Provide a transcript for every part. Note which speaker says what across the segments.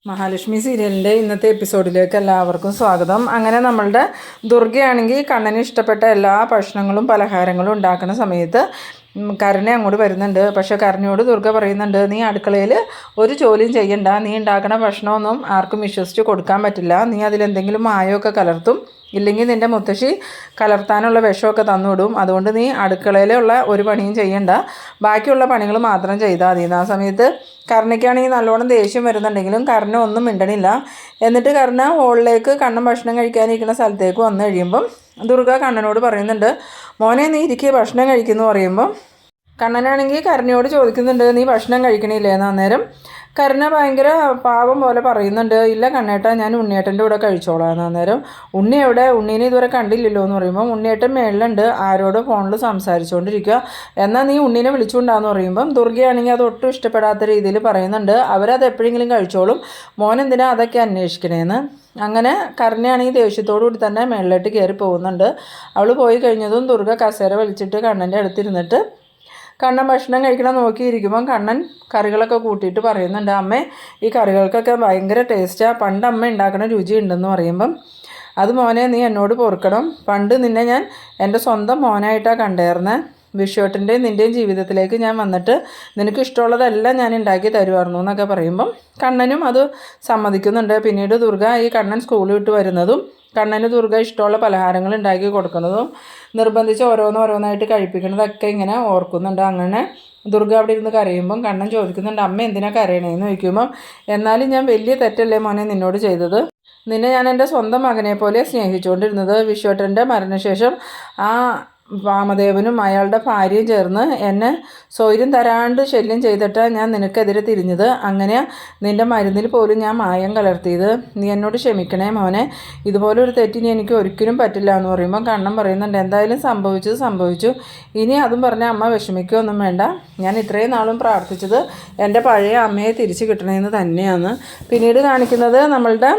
Speaker 1: മഹാലക്ഷ്മി സീരിയലിൻ്റെ ഇന്നത്തെ എപ്പിസോഡിലേക്ക് എല്ലാവർക്കും സ്വാഗതം. അങ്ങനെ നമ്മളുടെ ദുർഗയാണെങ്കിൽ കണ്ണന് ഇഷ്ടപ്പെട്ട എല്ലാ ഭക്ഷണങ്ങളും പലഹാരങ്ങളും ഉണ്ടാക്കുന്ന സമയത്ത് കരുണ അങ്ങോട്ട് വരുന്നുണ്ട്. പക്ഷേ കരുണയോട് ദുർഗ പറയുന്നുണ്ട്, നീ അടുക്കളയിൽ ഒരു ജോലിയും ചെയ്യണ്ട, നീ ഉണ്ടാക്കുന്ന ഭക്ഷണമൊന്നും ആർക്കും വിശ്വസിച്ച് കൊടുക്കാൻ പറ്റില്ല, നീ അതിലെന്തെങ്കിലും മായമൊക്കെ കലർത്തും, ഇല്ലെങ്കിൽ നിൻ്റെ മുത്തശ്ശി കലർത്താനുള്ള വിഷമൊക്കെ തന്നുവിടും, അതുകൊണ്ട് നീ അടുക്കളയിലുള്ള ഒരു പണിയും ചെയ്യണ്ട, ബാക്കിയുള്ള പണികൾ മാത്രം ചെയ്താൽ മതി. ആ സമയത്ത് കരുണയ്ക്കാണെങ്കിൽ നല്ലോണം ദേഷ്യം വരുന്നുണ്ടെങ്കിലും കരുണ ഒന്നും മിണ്ടണില്ല. എന്നിട്ട് കരുണ ഹോളിലേക്ക് കണ്ണൻ ഭക്ഷണം കഴിക്കാനിരിക്കുന്ന സ്ഥലത്തേക്ക് വന്നു കഴിയുമ്പം ദുർഗ കണ്ണനോട് പറയുന്നുണ്ട്, മോനെ നീ ഇരിക്കുക ഭക്ഷണം കഴിക്കുന്നു പറയുമ്പം കണ്ണനാണെങ്കിൽ കരുണയോട് ചോദിക്കുന്നുണ്ട്, നീ ഭക്ഷണം കഴിക്കണില്ലേന്ന്. അന്നേരം കരുണ ഭയങ്കര പാവം പോലെ പറയുന്നുണ്ട്, ഇല്ല കണ്ണേട്ടാ ഞാൻ ഉണ്ണിയേട്ടൻ്റെ കൂടെ കഴിച്ചോളാം. അന്നേരം ഉണ്ണി എവിടെ, ഉണ്ണീനെ ഇതുവരെ കണ്ടില്ലല്ലോ എന്ന് പറയുമ്പോൾ ഉണ്ണിയേട്ടൻ മേളിലുണ്ട് ആരോട് ഫോണിൽ സംസാരിച്ചുകൊണ്ടിരിക്കുക, എന്നാൽ നീ ഉണ്ണീനെ വിളിച്ചുകൊണ്ടാന്ന് പറയുമ്പം ദുർഗയാണെങ്കിൽ അത് ഒട്ടും ഇഷ്ടപ്പെടാത്ത രീതിയിൽ പറയുന്നുണ്ട്, അവരത് എപ്പോഴെങ്കിലും കഴിച്ചോളും, മോനെന്തിനാ അതൊക്കെ അന്വേഷിക്കണേന്ന്. അങ്ങനെ കരുണയാണെങ്കിൽ ദേഷ്യത്തോടു കൂടി തന്നെ മേളിലോട്ട് കയറി പോകുന്നുണ്ട്. അവൾ പോയി കഴിഞ്ഞതും ദുർഗ കസേര വലിച്ചിട്ട് കണ്ണൻ്റെ അടുത്തിരുന്നിട്ട് കണ്ണൻ ഭക്ഷണം കഴിക്കണം നോക്കിയിരിക്കുമ്പം കണ്ണൻ കറികളൊക്കെ കൂട്ടിയിട്ട് പറയുന്നുണ്ട്, അമ്മേ ഈ കറികൾക്കൊക്കെ ഭയങ്കര ടേസ്റ്റാണ്, പണ്ട് അമ്മ ഉണ്ടാക്കുന്ന രുചി ഉണ്ടെന്ന് പറയുമ്പം അത് മോനെ നീ എന്നോട് പൊറുക്കണം, പണ്ട് നിന്നെ ഞാൻ എൻ്റെ സ്വന്തം മോനായിട്ടാണ് കണ്ടേർന്നത്, വിഷുവേട്ടൻ്റെയും നിൻ്റെയും ജീവിതത്തിലേക്ക് ഞാൻ വന്നിട്ട് നിനക്ക് ഇഷ്ടമുള്ളതെല്ലാം ഞാൻ ഉണ്ടാക്കി തരുമായിരുന്നു എന്നൊക്കെ പറയുമ്പം കണ്ണനും അത് സമ്മതിക്കുന്നുണ്ട്. പിന്നീട് ദുർഗ ഈ കണ്ണൻ സ്കൂളിൽ വിട്ട് വരുന്നതും കണ്ണന് ദുർഗ ഇഷ്ടമുള്ള പലഹാരങ്ങൾ ഉണ്ടാക്കി കൊടുക്കുന്നതും നിർബന്ധിച്ച് ഓരോന്നായിട്ട് കഴിപ്പിക്കുന്നതൊക്കെ ഇങ്ങനെ ഓർക്കുന്നുണ്ട്. അങ്ങനെ ദുർഗ അവിടെ ഇരുന്ന് കരയുമ്പം കണ്ണൻ ചോദിക്കുന്നുണ്ട്, അമ്മ എന്തിനാ കരയണേന്ന് ചോദിക്കുമ്പം എന്നാലും ഞാൻ വലിയ തെറ്റല്ലേ മോനെ നിന്നോട് ചെയ്തത്, നിന്നെ ഞാൻ എൻ്റെ സ്വന്തം മകനെ പോലെ സ്നേഹിച്ചുകൊണ്ടിരുന്നത്, വിശ്വട്ടൻ്റെ മരണശേഷം ആ വാമദേവനും അയാളുടെ ഭാര്യയും ചേർന്ന് എന്നെ സ്വൈര്യം തരാണ്ട് ശല്യം ചെയ്തിട്ട് ഞാൻ നിനക്കെതിരെ തിരിഞ്ഞത്, അങ്ങനെ നിൻ്റെ മരുന്നിൽ പോലും ഞാൻ മായം കലർത്തിയത്, നീ എന്നോട് ക്ഷമിക്കണേ മോനെ, ഇതുപോലൊരു തെറ്റിനി എനിക്ക് ഒരിക്കലും പറ്റില്ല എന്ന് പറയുമ്പോൾ കണ്ണൻ പറയുന്നുണ്ട്, എന്തായാലും സംഭവിച്ചത് സംഭവിച്ചു, ഇനി അതും പറഞ്ഞ അമ്മ വിഷമിക്കുകയൊന്നും വേണ്ട, ഞാൻ ഇത്രയും നാളും പ്രാർത്ഥിച്ചത് എൻ്റെ പഴയ അമ്മയെ തിരിച്ചു കിട്ടണമെന്ന് തന്നെയാണ്. പിന്നീട് കാണിക്കുന്നത് നമ്മളുടെ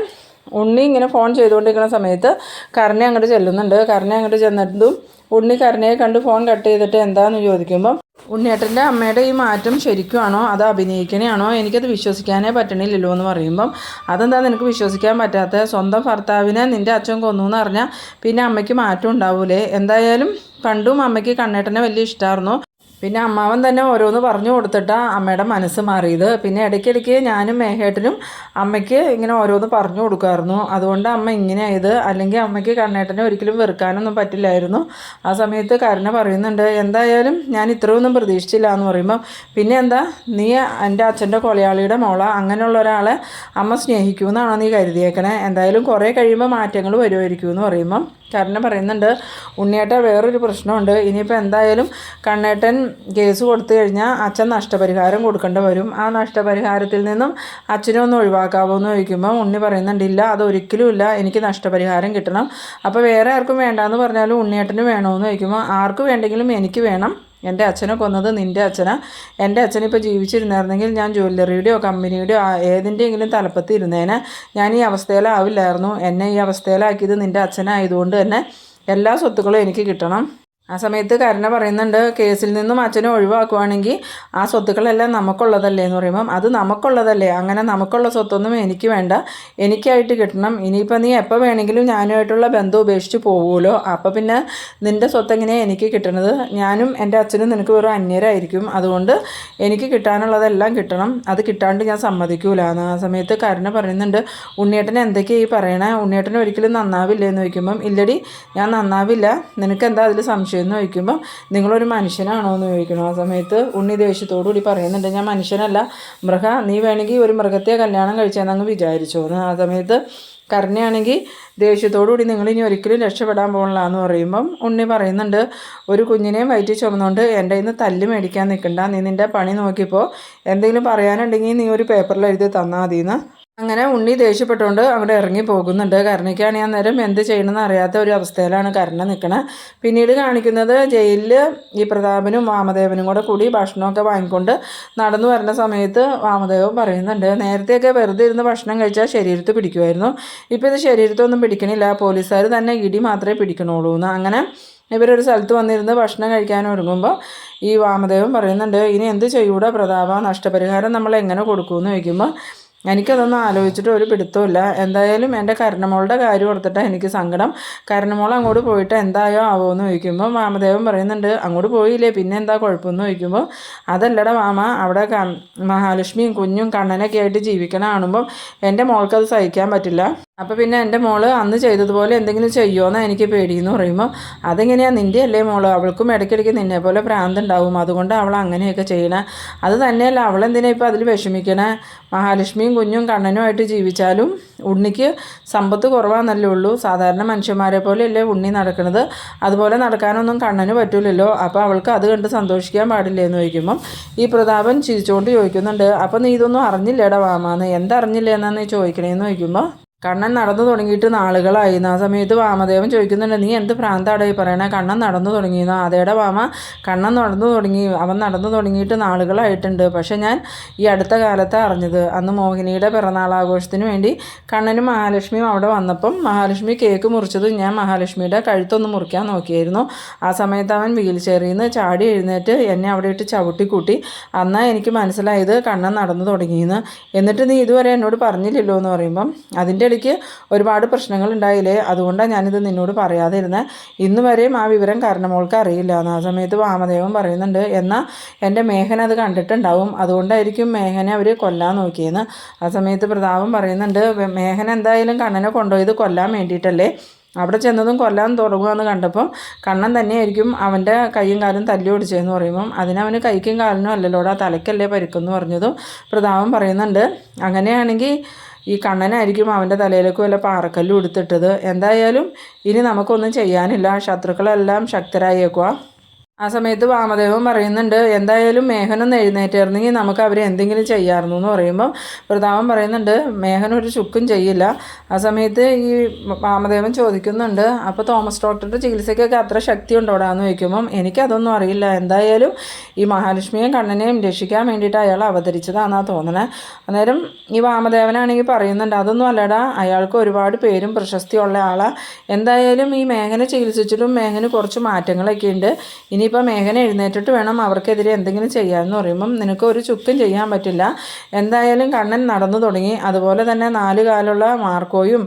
Speaker 1: ഉണ്ണി ഇങ്ങനെ ഫോൺ ചെയ്തുകൊണ്ടിരിക്കുന്ന സമയത്ത് കരുണ അങ്ങോട്ട് ചെല്ലുന്നുണ്ട്. കരുണ അങ്ങോട്ട് ചെന്നിട്ടും ഉണ്ണി കരുണയെ കണ്ട് ഫോൺ കട്ട് ചെയ്തിട്ട് എന്താണെന്ന് ചോദിക്കുമ്പം ഉണ്ണിയേട്ടൻ്റെ അമ്മയുടെ ഈ മാറ്റം ശരിക്കുമാണോ അത് അഭിനയിക്കണേയാണോ, എനിക്കത് വിശ്വസിക്കാനേ പറ്റണില്ലല്ലോ എന്ന് പറയുമ്പം അതെന്താ നിനക്ക് വിശ്വസിക്കാൻ പറ്റാത്ത, സ്വന്തം ഭർത്താവിനെ നിൻ്റെ അച്ഛൻ കൊന്നു എന്ന് പറഞ്ഞാൽ പിന്നെ അമ്മയ്ക്ക് മാറ്റം ഉണ്ടാവൂലേ, എന്തായാലും പണ്ടും അമ്മയ്ക്ക് കണ്ണേട്ടനെ വലിയ ഇഷ്ടമായിരുന്നു, പിന്നെ അമ്മാവൻ തന്നെ ഓരോന്ന് പറഞ്ഞു കൊടുത്തിട്ടാണ് അമ്മയുടെ മനസ്സ് മാറിയത്, പിന്നെ ഇടയ്ക്കിടയ്ക്ക് ഞാനും മേഘേട്ടനും അമ്മയ്ക്ക് ഇങ്ങനെ ഓരോന്ന് പറഞ്ഞു കൊടുക്കുമായിരുന്നു, അതുകൊണ്ട് അമ്മ ഇങ്ങനെ ആയത്, അല്ലെങ്കിൽ അമ്മയ്ക്ക് കണ്ണേട്ടനെ ഒരിക്കലും വെറുക്കാനൊന്നും പറ്റില്ലായിരുന്നു. ആ സമയത്ത് കരുണ പറയുന്നുണ്ട്, എന്തായാലും ഞാൻ ഇത്രയൊന്നും പ്രതീക്ഷിച്ചില്ല എന്ന് പറയുമ്പം പിന്നെ എന്താ നീ എൻ്റെ അച്ഛൻ്റെ കൊലയാളിയുടെ മോള, അങ്ങനെയുള്ള ഒരാളെ അമ്മ സ്നേഹിക്കുമെന്നാണോ നീ കരുതിയേക്കണേ, എന്തായാലും കുറേ കഴിയുമ്പോൾ മാറ്റങ്ങൾ വരുമായിരിക്കും എന്ന് പറയുമ്പം കരുണ പറയുന്നുണ്ട്, ഉണ്ണിയേട്ട വേറൊരു പ്രശ്നമുണ്ട്, ഇനിയിപ്പോൾ എന്തായാലും കണ്ണേട്ടൻ കേസ് കൊടുത്തു കഴിഞ്ഞാൽ അച്ഛൻ നഷ്ടപരിഹാരം കൊടുക്കേണ്ടി വരും, ആ നഷ്ടപരിഹാരത്തിൽ നിന്നും അച്ഛനെ ഒന്ന് ഒഴിവാക്കാവോ എന്ന് ചോദിക്കുമ്പോൾ ഉണ്ണി പറയുന്നുണ്ട്, ഇല്ല അതൊരിക്കലും ഇല്ല, എനിക്ക് നഷ്ടപരിഹാരം കിട്ടണം, അപ്പോൾ വേറെ ആർക്കും വേണ്ടാന്ന് പറഞ്ഞാലും ഉണ്ണിയേട്ടന് വേണമെന്ന് ചോദിക്കുമ്പോൾ ആർക്ക് വേണ്ടെങ്കിലും എനിക്ക് വേണം, എൻ്റെ അച്ഛനെ കൊന്നത് നിൻ്റെ അച്ഛനാ, എൻ്റെ അച്ഛനിപ്പോൾ ജീവിച്ചിരുന്നായിരുന്നെങ്കിൽ ഞാൻ ജ്വല്ലറിയുടെയോ കമ്പനിയുടെയോ ഏതിൻ്റെയെങ്കിലും തലപ്പത്ത് ഇരുന്നേനെ, ഞാൻ ഈ അവസ്ഥയിലാവില്ലായിരുന്നു, എന്നെ ഈ അവസ്ഥയിലാക്കിയത് നിൻ്റെ അച്ഛനായതുകൊണ്ട് തന്നെ എല്ലാ സ്വത്തുക്കളും എനിക്ക് കിട്ടണം. ആ സമയത്ത് കരുണ പറയുന്നുണ്ട്, കേസിൽ നിന്നും അച്ഛനെ ഒഴിവാക്കുവാണെങ്കിൽ ആ സ്വത്തുക്കളെല്ലാം നമുക്കുള്ളതല്ലേ എന്ന് പറയുമ്പം അത് നമുക്കുള്ളതല്ലേ, അങ്ങനെ നമുക്കുള്ള സ്വത്തൊന്നും എനിക്ക് വേണ്ട, എനിക്കായിട്ട് കിട്ടണം, ഇനിയിപ്പോൾ നീ എപ്പോൾ വേണമെങ്കിലും ഞാനുമായിട്ടുള്ള ബന്ധം ഉപേക്ഷിച്ച് പോകുമല്ലോ, അപ്പോൾ പിന്നെ നിൻ്റെ സ്വത്ത് എങ്ങനെയാണ് എനിക്ക് കിട്ടണത്, ഞാനും എൻ്റെ അച്ഛനും നിനക്ക് വെറും അന്യരായിരിക്കും, അതുകൊണ്ട് എനിക്ക് കിട്ടാനുള്ളതെല്ലാം കിട്ടണം, അത് കിട്ടാണ്ട് ഞാൻ സമ്മതിക്കൂല. ആ സമയത്ത് കരുണ പറയുന്നുണ്ട്, ഉണ്ണിയേട്ടൻ എന്തൊക്കെയാണ് ഈ പറയണേ, ഉണ്ണിയേട്ടൻ ഒരിക്കലും നന്നാവില്ലേ എന്ന് ചോദിക്കുമ്പം ഇല്ലടി ഞാൻ നന്നാവില്ല, നിനക്ക് എന്താ അതിൽ സംശയം എന്ന് ചോദിക്കുമ്പം നിങ്ങളൊരു മനുഷ്യനാണോ എന്ന് ചോദിക്കണം. ആ സമയത്ത് ഉണ്ണി ദേഷ്യത്തോടു കൂടി പറയുന്നുണ്ട്, ഞാൻ മനുഷ്യനല്ല മൃഗ, നീ വേണമെങ്കിൽ ഒരു മൃഗത്തെ കല്യാണം കഴിച്ചെന്നങ്ങ് വിചാരിച്ചോ എന്ന്. ആ സമയത്ത് കരുണയാണെങ്കിൽ ദേഷ്യത്തോടു കൂടി നിങ്ങളിനി ഒരിക്കലും രക്ഷപ്പെടാൻ പോകണില്ല എന്ന് പറയുമ്പം ഉണ്ണി പറയുന്നുണ്ട്, ഒരു കുഞ്ഞിനെയും വയറ്റി ചുമന്നുകൊണ്ട് എൻ്റെ ഇന്ന് തല്ല് മേടിക്കാൻ നിൽക്കണ്ട, നീ നിൻ്റെ പണി നോക്കിയപ്പോൾ എന്തെങ്കിലും പറയാനുണ്ടെങ്കിൽ നീ ഒരു പേപ്പറിൽ എഴുതി തന്നാൽ മതിയെന്ന്. അങ്ങനെ ഉണ്ണി ദേഷ്യപ്പെട്ടുകൊണ്ട് അവിടെ ഇറങ്ങി പോകുന്നുണ്ട്. കരുണയ്ക്കാണെങ്കിൽ അന്നേരം എന്ത് ചെയ്യണമെന്ന് അറിയാത്ത ഒരു അവസ്ഥയിലാണ് കരുണ നിൽക്കുന്നത്. പിന്നീട് കാണിക്കുന്നത് ജയിലിൽ ഈ പ്രതാപനും വാമദേവനും കൂടി ഭക്ഷണമൊക്കെ വാങ്ങിക്കൊണ്ട് നടന്നു വരുന്ന സമയത്ത് വാമദേവൻ പറയുന്നുണ്ട്, നേരത്തെയൊക്കെ വെറുതെ ഇരുന്ന് ഭക്ഷണം കഴിച്ചാൽ ശരീരത്ത് പിടിക്കുമായിരുന്നു, ഇപ്പോൾ ഇത് ശരീരത്തൊന്നും പിടിക്കണില്ല, പോലീസുകാർ തന്നെ ഇടി മാത്രമേ പിടിക്കണുള്ളൂ എന്ന്. അങ്ങനെ ഇവരൊരു സ്ഥലത്ത് വന്നിരുന്ന് ഭക്ഷണം കഴിക്കാൻ ഒരുങ്ങുമ്പോൾ ഈ വാമദേവൻ പറയുന്നുണ്ട്, ഇനി എന്ത് ചെയ്യൂടാ പ്രതാപ, നഷ്ടപരിഹാരം നമ്മൾ എങ്ങനെ കൊടുക്കുമെന്ന് ചോദിക്കുമ്പോൾ എനിക്കതൊന്നും ആലോചിച്ചിട്ട് ഒരു പിടുത്തമില്ല. എന്തായാലും എൻ്റെ കരുണമോളുടെ കാര്യം ഓർത്തിട്ടാണ് എനിക്ക് സങ്കടം. കരുണമോൾ അങ്ങോട്ട് പോയിട്ട് എന്തായോ ആവുമെന്ന് ചോദിക്കുമ്പോൾ വാമദേവൻ പറയുന്നുണ്ട്, അങ്ങോട്ട് പോയില്ലേ പിന്നെ എന്താ കുഴപ്പമെന്ന് ചോദിക്കുമ്പോൾ, അതല്ലടാ വാമ, അവിടെ മഹാലക്ഷ്മിയും കുഞ്ഞും കണ്ണനൊക്കെ ആയിട്ട് ജീവിക്കണ കാണുമ്പം എൻ്റെ മോൾക്കത് സഹിക്കാൻ പറ്റില്ല. അപ്പോൾ പിന്നെ എൻ്റെ മോള് അന്ന് ചെയ്തതുപോലെ എന്തെങ്കിലും ചെയ്യുമോയെന്നാണ് എനിക്ക് പേടിയെന്ന് പറയുമ്പോൾ, അതെങ്ങനെയാണ്, നിൻ്റെ അല്ലേ മോള്, അവൾക്കും ഇടയ്ക്കിടയ്ക്ക് നിന്നെ പോലെ ഭ്രാന്തുണ്ടാവും, അതുകൊണ്ട് അവൾ അങ്ങനെയൊക്കെ ചെയ്യണേ. അത് തന്നെയല്ല, അവളെന്തിനാണ് ഇപ്പോൾ അതിൽ വിഷമിക്കണേ? മഹാലക്ഷ്മിയും കുഞ്ഞും കണ്ണനുമായിട്ട് ജീവിച്ചാലും ഉണ്ണിക്ക് സമ്പത്ത് കുറവാണെന്നല്ലേ ഉള്ളൂ. സാധാരണ മനുഷ്യന്മാരെ പോലെയല്ലേ ഉണ്ണി നടക്കുന്നത്, അതുപോലെ നടക്കാനൊന്നും കണ്ണന് പറ്റില്ലല്ലോ. അപ്പോൾ അവൾക്ക് അത് കണ്ട് സന്തോഷിക്കാൻ പാടില്ലേ എന്ന് ചോദിക്കുമ്പം ഈ പ്രതാപൻ ചിരിച്ചുകൊണ്ട് ചോദിക്കുന്നുണ്ട്, അപ്പോൾ നീ ഇതൊന്നും അറിഞ്ഞില്ലേടാ വാമാന്ന്, എന്തറിഞ്ഞില്ലേ എന്നാണ് നീ ചോദിക്കണേന്ന് ചോദിക്കുമ്പോൾ, കണ്ണൻ നടന്നു തുടങ്ങിയിട്ട് നാളുകളായി. ആ സമയത്ത് വാമദേവൻ ചോദിക്കുന്നുണ്ട്, നീ എന്ത് ഭ്രാന്താടോ ഈ പറയണേ, കണ്ണൻ നടന്നു തുടങ്ങിയെന്നോ? അതേടെ വാമ, കണ്ണൻ നടന്നു തുടങ്ങി, അവൻ നടന്നു തുടങ്ങിയിട്ട് നാളുകളായിട്ടുണ്ട്. പക്ഷെ ഞാൻ ഈ അടുത്ത കാലത്ത് അറിഞ്ഞത്, അന്ന് മോഹിനിയുടെ പിറന്നാളാഘോഷത്തിന് വേണ്ടി കണ്ണനും മഹാലക്ഷ്മിയും അവിടെ വന്നപ്പം മഹാലക്ഷ്മി കേക്ക് മുറിച്ചത് ഞാൻ മഹാലക്ഷ്മിയുടെ കഴുത്തൊന്ന് മുറിക്കാൻ നോക്കിയായിരുന്നു. ആ സമയത്ത് അവൻ വീൽ ചെയറിൽ നിന്ന് ചാടി എഴുന്നേറ്റ് എന്നെ അവിടെ ഇട്ട് ചവിട്ടിക്കൂട്ടി. അന്നാ എനിക്ക് മനസ്സിലായത് കണ്ണൻ നടന്നു തുടങ്ങിയെന്ന്. എന്നിട്ട് നീ ഇതുവരെ എന്നോട് പറഞ്ഞില്ലല്ലോ എന്ന് പറയുമ്പം, അതിൻ്റെ ഇടയ്ക്ക് ഒരുപാട് പ്രശ്നങ്ങൾ ഉണ്ടായില്ലേ, അതുകൊണ്ടാണ് ഞാനിത് നിന്നോട് പറയാതെ ഇരുന്നത്. ഇന്ന് വരെയും ആ വിവരം കരുണമോൾക്ക് അറിയില്ല എന്ന്. ആ സമയത്ത് വാമദേവൻ പറയുന്നുണ്ട്, എന്നാൽ എൻ്റെ മേഘന അത് കണ്ടിട്ടുണ്ടാവും, അതുകൊണ്ടായിരിക്കും മേഘനെ അവർ കൊല്ലാൻ നോക്കിയെന്ന്. ആ സമയത്ത് പ്രതാപൻ പറയുന്നുണ്ട്, മേഘന എന്തായാലും കണ്ണനെ കൊണ്ടുപോയത് കൊല്ലാൻ വേണ്ടിയിട്ടല്ലേ, അവിടെ ചെന്നതും കൊല്ലാൻ തുടങ്ങുകയെന്ന് കണ്ടപ്പം കണ്ണൻ തന്നെയായിരിക്കും അവൻ്റെ കൈയും കാലും തല്ലി ഓടിച്ചതെന്ന് പറയുമ്പം, അതിനവന് കൈക്കും കാലിനും അല്ലല്ലോടാ, തലയ്ക്കല്ലേ പരിക്കെന്ന് പറഞ്ഞതും പ്രതാപൻ പറയുന്നുണ്ട്, അങ്ങനെയാണെങ്കിൽ ഈ കണ്ണനായിരിക്കും അവൻ്റെ തലയിലേക്ക് വല്ല പാറക്കല്ലും എടുത്തിട്ടത്. എന്തായാലും ഇനി നമുക്കൊന്നും ചെയ്യാനില്ല, ശത്രുക്കളെല്ലാം ശക്തരായേക്കുക. ആ സമയത്ത് വാമദേവൻ പറയുന്നുണ്ട്, എന്തായാലും മേഘനൊന്ന് എഴുന്നേറ്റായിരുന്നെങ്കിൽ നമുക്ക് അവരെ എന്തെങ്കിലും ചെയ്യാമായിരുന്നു എന്ന് പറയുമ്പോൾ പ്രതാപൻ പറയുന്നുണ്ട്, മേഘന ഒരു ചുക്കും ചെയ്യില്ല. ആ സമയത്ത് ഈ വാമദേവൻ ചോദിക്കുന്നുണ്ട്, അപ്പോൾ തോമസ് ഡോക്ടറുടെ ചികിത്സയ്ക്കൊക്കെ അത്ര ശക്തി ഉണ്ടോടാ എന്ന് ചോദിക്കുമ്പം, എനിക്കതൊന്നും അറിയില്ല, എന്തായാലും ഈ മഹാലക്ഷ്മിയെയും കണ്ണനെയും രക്ഷിക്കാൻ വേണ്ടിയിട്ട് അയാൾ അവതരിച്ചതാണെന്നാണ് തോന്നണേ. അന്നേരം ഈ വാമദേവനാണെങ്കിൽ പറയുന്നുണ്ട്, അതൊന്നും അല്ലടാ, അയാൾക്ക് ഒരുപാട് പേരും പ്രശസ്തിയുള്ള ആളാണ്. എന്തായാലും ഈ മേഘനെ ചികിത്സിച്ചിട്ടും മേഘന് കുറച്ച് മാറ്റങ്ങളൊക്കെ ഉണ്ട്. ഇനിയിപ്പോൾ മേഘന എഴുന്നേറ്റിട്ട് വേണം അവർക്കെതിരെ എന്തെങ്കിലും ചെയ്യാമെന്ന് പറയുമ്പം നിനക്ക് ഒരു ചുക്കും ചെയ്യാൻ പറ്റില്ല. എന്തായാലും കണ്ണൻ നടന്നു തുടങ്ങി. അതുപോലെ തന്നെ 4 കാലുള്ള മാർക്കോയും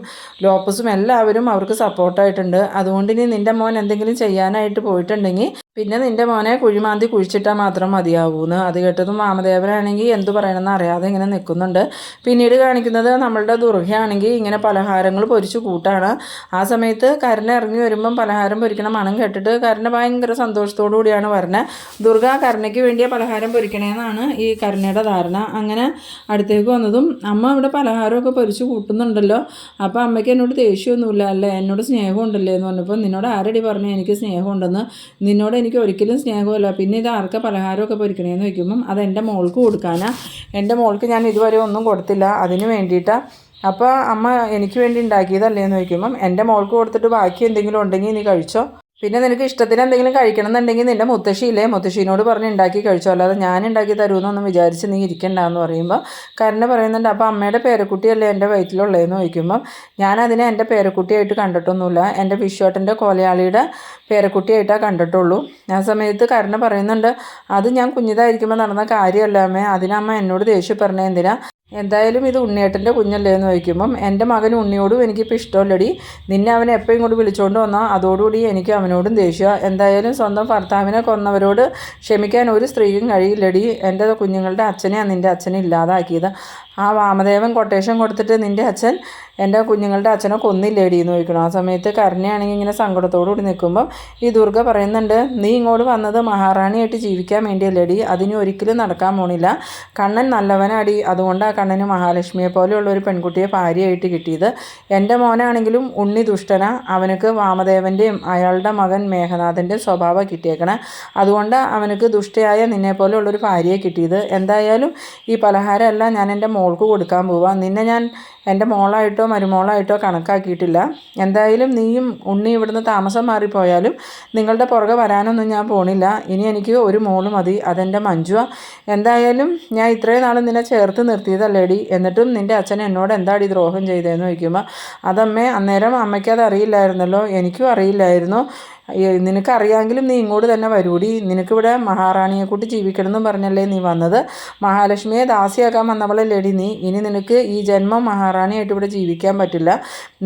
Speaker 1: ലോപ്പസും എല്ലാവരും അവർക്ക് സപ്പോർട്ടായിട്ടുണ്ട്. അതുകൊണ്ട് ഇനി നിൻ്റെ മോൻ എന്തെങ്കിലും ചെയ്യാനായിട്ട് പോയിട്ടുണ്ടെങ്കിൽ പിന്നെ നിൻ്റെ മോനെ കുഴിമാന്തി കുഴിച്ചിട്ടാൽ മാത്രം മതിയാവൂന്ന്. അത് കേട്ടതും വാമദേവനാണെങ്കിൽ എന്തു പറയണമെന്ന് അറിയാതെ ഇങ്ങനെ നിൽക്കുന്നുണ്ട്. പിന്നീട് കാണിക്കുന്നത് നമ്മളുടെ ദുർഗയാണെങ്കിൽ ഇങ്ങനെ പലഹാരങ്ങൾ പൊരിച്ച് കൂട്ടാണ്. ആ സമയത്ത് കരുണ ഇറങ്ങി വരുമ്പം പലഹാരം പൊരിക്കണ മണം കേട്ടിട്ട് കരുണ ഭയങ്കര സന്തോഷത്തോടു കൂടിയാണ് വരുന്നത്. ദുർഗ കരുണയ്ക്ക് വേണ്ടിയ പലഹാരം പൊരിക്കണേന്നാണ് ഈ കരുണയുടെ ധാരണ. അങ്ങനെ അടുത്തേക്ക് വന്നതും, അമ്മ ഇവിടെ പലഹാരമൊക്കെ പൊരിച്ച് കൂട്ടുന്നുണ്ടല്ലോ, അപ്പോൾ അമ്മയ്ക്ക് എന്നോട് ദേഷ്യമൊന്നുമില്ല അല്ലേ, എന്നോട് സ്നേഹമുണ്ടല്ലേ എന്ന് പറഞ്ഞപ്പോൾ, നിന്നോട് ആരടി പറഞ്ഞു എനിക്ക് സ്നേഹമുണ്ടെന്ന്, നിന്നോട് എനിക്ക് ഒരിക്കലും സ്നേഹമല്ല, പിന്നെ ഇത് ആർക്കാ പലഹാരമൊക്കെ പൊരിക്കണേന്ന് വയ്ക്കുമ്പം അതെൻ്റെ മോൾക്ക് കൊടുക്കാനാണ്, എൻ്റെ മോൾക്ക് ഞാൻ ഇതുവരെ ഒന്നും കൊടുത്തില്ല, അതിന് വേണ്ടിയിട്ടാണ്. അപ്പോൾ അമ്മ എനിക്ക് വേണ്ടി ഉണ്ടാക്കിയതല്ലേ എന്ന് ചോദിക്കുമ്പം, എൻ്റെ മോൾക്ക് കൊടുത്തിട്ട് ബാക്കി എന്തെങ്കിലും ഉണ്ടെങ്കിൽ നീ കഴിച്ചോ, പിന്നെ നിനക്ക് ഇഷ്ടത്തിന് എന്തെങ്കിലും കഴിക്കണം എന്നുണ്ടെങ്കിൽ നിൻ്റെ മുത്തശ്ശിയില്ലേ, മുത്തശ്ശീനോട് പറഞ്ഞ് ഉണ്ടാക്കി കഴിച്ചോ, അല്ലാതെ ഞാൻ ഉണ്ടാക്കി തരുമെന്നൊന്നും വിചാരിച്ച് നീ ഇരിക്കണ്ടെന്ന് പറയുമ്പോൾ കരുണ പറയുന്നുണ്ട്, അപ്പോൾ അമ്മയുടെ പേരക്കുട്ടിയല്ലേ എൻ്റെ വയറ്റിലുള്ളതെന്ന് ചോദിക്കുമ്പം, ഞാനതിനെ എൻ്റെ പേരക്കുട്ടിയായിട്ട് കണ്ടിട്ടൊന്നുമില്ല, എൻ്റെ വിശ്വട്ടൻ്റെ കോലയാളിയുടെ പേരക്കുട്ടിയായിട്ടാണ് കണ്ടിട്ടുള്ളൂ. ആ സമയത്ത് കരുണ പറയുന്നുണ്ട്, അത് ഞാൻ കുഞ്ഞിതായിരിക്കുമ്പോൾ നടന്ന കാര്യമല്ല അമ്മേ, അതിനമ്മ എന്നോട് ദേഷ്യപ്പെടണേ എന്തിനാ, എന്തായാലും ഇത് ഉണ്ണിയേട്ടൻ്റെ കുഞ്ഞല്ലേ എന്ന് ചോദിക്കുമ്പം, എൻ്റെ മകൻ ഉണ്ണിയോടും എനിക്കിപ്പോൾ ഇഷ്ടമല്ലടി, നിന്നെ അവനെ എപ്പോഴും ഇങ്ങോട്ട് വിളിച്ചുകൊണ്ട് വന്നാൽ അതോടുകൂടി എനിക്ക് അവനോടും ദേഷ്യം, എന്തായാലും സ്വന്തം ഭർത്താവിനെ കൊന്നവരോട് ക്ഷമിക്കാൻ ഒരു സ്ത്രീക്കും കഴിയില്ലടി, എൻ്റെ കുഞ്ഞുങ്ങളുടെ അച്ഛനെയാണ് നിൻ്റെ അച്ഛനെ ഇല്ലാതാക്കിയത്, ആ വാമദേവൻ കൊട്ടേഷൻ കൊടുത്തിട്ട് നിൻ്റെ അച്ഛൻ എൻ്റെ കുഞ്ഞുങ്ങളുടെ അച്ഛനെ കൊന്നില്ലേടി എന്ന് ചോദിക്കണം. ആ സമയത്ത് കരുണയാണെങ്കിൽ ഇങ്ങനെ സങ്കടത്തോടുകൂടി നിൽക്കുമ്പം ഈ ദുർഗ പറയുന്നുണ്ട്, നീ ഇങ്ങോട്ട് വന്നത് മഹാറാണിയായിട്ട് ജീവിക്കാൻ വേണ്ടിയല്ലേടി, അതിന് ഒരിക്കലും നടക്കാൻ പോണില്ല, കണ്ണൻ നല്ലവനാടി, അതുകൊണ്ടാണ് കണ്ണന് മഹാലക്ഷ്മിയെ പോലെയുള്ള ഒരു പെൺകുട്ടിയെ ഭാര്യയായിട്ട് കിട്ടിയത്, എൻ്റെ മോനാണെങ്കിലും ഉണ്ണി ദുഷ്ടന, അവനക്ക് വാമദേവൻ്റെയും അയാളുടെ മകൻ മേഘനാഥൻ്റെയും സ്വഭാവം കിട്ടിയേക്കണേ, അതുകൊണ്ട് അവനക്ക് ദുഷ്ടയായ നിന്നെ പോലെയുള്ളൊരു ഭാര്യയെ കിട്ടിയത്. എന്തായാലും ഈ പലഹാരമെല്ലാം ഞാൻ എൻ്റെ മോൾക്ക് കൊടുക്കാൻ പോവാം, നിന്നെ ഞാൻ എൻ്റെ മോളായിട്ടോ മരുമോളായിട്ടോ കണക്കാക്കിയിട്ടില്ല, എന്തായാലും നീയും ഉണ്ണി ഇവിടുന്ന് താമസം മാറിപ്പോയാലും നിങ്ങളുടെ പുറകെ വരാനൊന്നും ഞാൻ പോണില്ല, ഇനി എനിക്ക് ഒരു മോള് മതി, അതെൻ്റെ മഞ്ജുവ, എന്തായാലും ഞാൻ ഇത്രയും നാൾ നിന്നെ ചേർത്ത് നിർത്തിയതല്ലേടി, എന്നിട്ടും നിൻ്റെ അച്ഛൻ എന്നോട് എന്താടി ദ്രോഹം ചെയ്തതെന്ന് ചോദിക്കുമ്പോൾ, അതമ്മേ അന്നേരം അമ്മയ്ക്കത് അറിയില്ലായിരുന്നല്ലോ, എനിക്കും അറിയില്ലായിരുന്നു, നിനക്കറിയാമെങ്കിലും നീ ഇങ്ങോട്ട് തന്നെ വരൂടി, നിനക്കിവിടെ മഹാറാണിയെ കൂട്ടി ജീവിക്കണം എന്ന് പറഞ്ഞല്ലേ നീ വന്നത്, മഹാലക്ഷ്മിയെ ദാസിയാക്കാൻ വന്നവളല്ലേടി നീ, ഇനി നിനക്ക് ഈ ജന്മം മഹാറാണിയായിട്ട് ഇവിടെ ജീവിക്കാൻ പറ്റില്ല.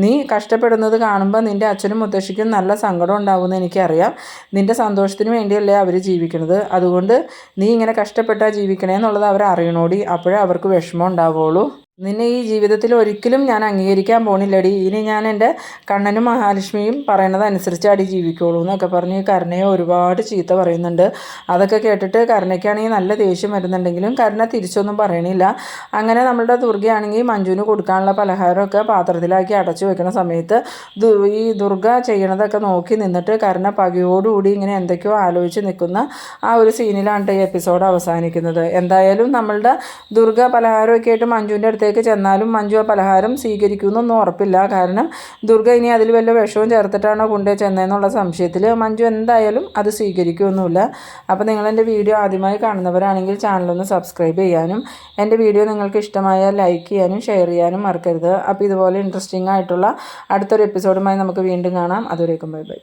Speaker 1: നീ കഷ്ടപ്പെടുന്നത് കാണുമ്പോൾ നിൻ്റെ അച്ഛനും മുത്തശ്ശിക്കും നല്ല സങ്കടം ഉണ്ടാകുമെന്ന് എനിക്കറിയാം. നിൻ്റെ സന്തോഷത്തിന് വേണ്ടിയല്ലേ അവർ ജീവിക്കുന്നത്, അതുകൊണ്ട് നീ ഇങ്ങനെ കഷ്ടപ്പെട്ടാൽ ജീവിക്കണേ എന്നുള്ളത് അവർ അറിയണോടി, അപ്പോഴേ അവർക്ക് വിഷമം ഉണ്ടാവുള്ളൂ. നിന്നെ ഈ ജീവിതത്തിൽ ഒരിക്കലും ഞാൻ അംഗീകരിക്കാൻ പോണില്ലടി, ഇനി ഞാൻ എൻ്റെ കണ്ണനും മഹാലക്ഷ്മിയും പറയുന്നത് അനുസരിച്ചാടി ജീവിക്കുള്ളൂ എന്നൊക്കെ പറഞ്ഞ് കരുണയെ ഒരുപാട് ചീത്ത പറയുന്നുണ്ട്. അതൊക്കെ കേട്ടിട്ട് കരുണയ്ക്കാണെങ്കിൽ നല്ല ദേഷ്യം വരുന്നുണ്ടെങ്കിലും കരുണ തിരിച്ചൊന്നും പറയണില്ല. അങ്ങനെ നമ്മളുടെ ദുർഗയാണെങ്കിൽ മഞ്ജുവിന് കൊടുക്കാനുള്ള പലഹാരമൊക്കെ പാത്രത്തിലാക്കി അടച്ചു വെക്കുന്ന സമയത്ത് ഈ ദുർഗ ചെയ്യണതൊക്കെ നോക്കി നിന്നിട്ട് കരുണ പകയോടുകൂടി ഇങ്ങനെ എന്തൊക്കെയോ ആലോചിച്ച് നിൽക്കുന്ന ആ ഒരു സീനിലാണ് ഈ എപ്പിസോഡ് അവസാനിക്കുന്നത്. എന്തായാലും നമ്മളുടെ ദുർഗ പലഹാരമൊക്കെ ആയിട്ട് മഞ്ജുവിൻ്റെ അടുത്തേക്ക് ചെന്നാലും മഞ്ജു ആ പലഹാരം സ്വീകരിക്കുമെന്നൊന്നും ഉറപ്പില്ല. കാരണം ദുർഗ ഇനി അതിൽ വല്ല വിഷവും ചേർത്തിട്ടാണോ കൊണ്ടേ ചെന്നതെന്നുള്ള സംശയത്തിൽ മഞ്ജു എന്തായാലും അത് സ്വീകരിക്കുമൊന്നുമില്ല. അപ്പോൾ നിങ്ങളെൻ്റെ വീഡിയോ ആദ്യമായി കാണുന്നവരാണെങ്കിൽ ചാനലൊന്ന് സബ്സ്ക്രൈബ് ചെയ്യാനും എൻ്റെ വീഡിയോ നിങ്ങൾക്ക് ഇഷ്ടമായാൽ ലൈക്ക് ചെയ്യാനും ഷെയർ ചെയ്യാനും മറക്കരുത്. അപ്പോൾ ഇതുപോലെ ഇൻട്രസ്റ്റിംഗ് ആയിട്ടുള്ള അടുത്തൊരു എപ്പിസോഡുമായി നമുക്ക് വീണ്ടും കാണാം. അതുവരേക്കും ബൈ ബൈ.